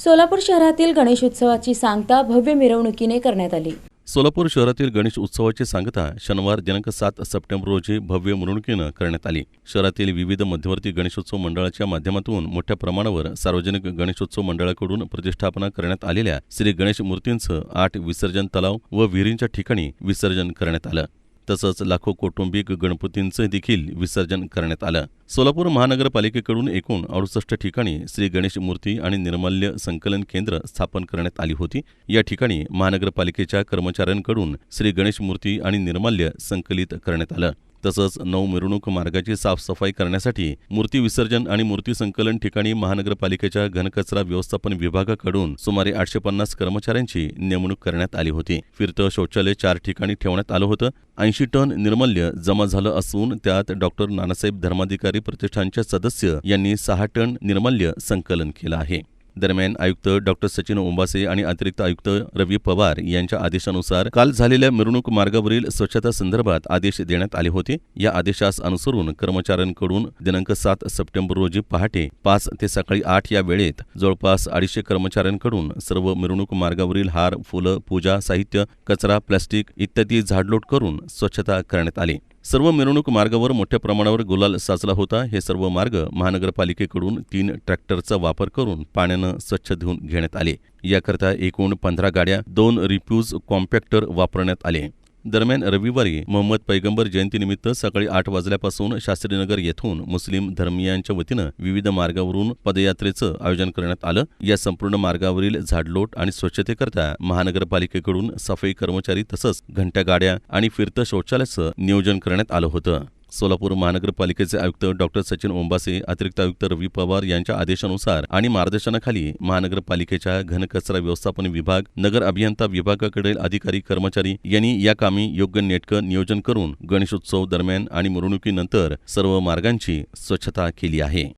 सोलापूर शहरातील गणेशोत्सवाची सांगता भव्य मिरवणुकीने करण्यात आली। सोलापूर शहरातील गणेश उत्सवाची सांगता शनिवार दिनांक 7 सप्टेंबर रोजी भव्य मिरवणुकीनं करण्यात आली। शहरातील विविध मध्यवर्ती गणेशोत्सव मंडळाच्या माध्यमातून मोठ्या प्रमाणावर सार्वजनिक गणेशोत्सव मंडळाकडून प्रतिष्ठापना करण्यात आलेल्या श्री गणेश मूर्तींचं 8 विसर्जन तलाव व विहिरींच्या ठिकाणी विसर्जन करण्यात आलं। तसंच लाखो कौटुंबिक गणपतींचं देखील विसर्जन करण्यात आलं। सोलापूर महानगरपालिकेकडून एकूण 68 ठिकाणी श्री गणेश मूर्ती आणि निर्माल्य संकलन केंद्र स्थापन करण्यात आली होती। या ठिकाणी महानगरपालिकेच्या कर्मचाऱ्यांकडून श्री गणेश मूर्ती आणि निर्माल्य संकलित करण्यात आलं। तसंच 9 मिरवणूक मार्गाची साफसफाई करण्यासाठी मूर्ती विसर्जन आणि मूर्ती संकलन ठिकाणी महानगरपालिकेच्या घनकचरा व्यवस्थापन विभागाकडून सुमारे 850 कर्मचाऱ्यांची नेमणूक करण्यात आली होती। फिरतं शौचालय 4 ठिकाणी ठेवण्यात आलं होतं। 80 टन निर्माल्य जमा झालं असून त्यात डॉक्टर नानासाहेब धर्माधिकारी प्रतिष्ठानचे सदस्य यांनी 6 टन निर्माल्य संकलन केलं आहे। दरम्यान आयुक्त डॉक्टर सचिन ओंबासे आणि अतिरिक्त आयुक्त रवी पवार यांच्या आदेशानुसार काल झालेल्या मिरवणूक मार्गावरील स्वच्छता संदर्भात आदेश देण्यात आले होते। या आदेशास अनुसरून कर्मचाऱ्यांकडून दिनांक 7 सप्टेंबर रोजी पहाटे 5 ते सकाळी 8 या वेळेत जवळपास 250 कर्मचाऱ्यांकडून सर्व मिरवणूक मार्गावरील हार, फुलं, पूजा साहित्य, कचरा, प्लास्टिक इत्यादी झाडलोट करून स्वच्छता करण्यात आली। सर्व मिरवणूक मार्गावर मोठ्या प्रमाणावर गुलाल साचला होता। हे सर्व मार्ग महानगरपालिकेकडून 3 ट्रॅक्टरचा वापर करून पाण्यानं स्वच्छ धुवून घेण्यात आले। याकरता एकूण 15 गाड्या, 2 रिफ्यूज कॉम्पॅक्टर वापरण्यात आले। दरम्यान रविवारी मोहम्मद पैगंबर जयंतीनिमित्त सकाळी 8 वाजल्यापासून शास्त्रीनगर येथून मुस्लिम धर्मीयांच्या वतीनं विविध मार्गावरून पदयात्रेचं आयोजन करण्यात आलं। या संपूर्ण मार्गावरील झाडलोट आणि स्वच्छतेकरता महानगरपालिकेकडून सफाई कर्मचारी तसंच घंटा गाड्या आणि फिरतं शौचालयाचं नियोजन करण्यात आलं होतं। सोलापूर महानगरपालिकेचे आयुक्त डॉक्टर सचिन ओंबासे, अतिरिक्त आयुक्त रवी पवार यांच्या आदेशानुसार आणि मार्गदर्शनाखाली महानगरपालिकेच्या घनकचरा व्यवस्थापन विभाग, नगर अभियंता विभागाकडील अधिकारी कर्मचारी यांनी या कामी योग्य नेटकं नियोजन करून गणेशोत्सव दरम्यान आणि मिरवणुकीनंतर सर्व मार्गांची स्वच्छता केली आहे।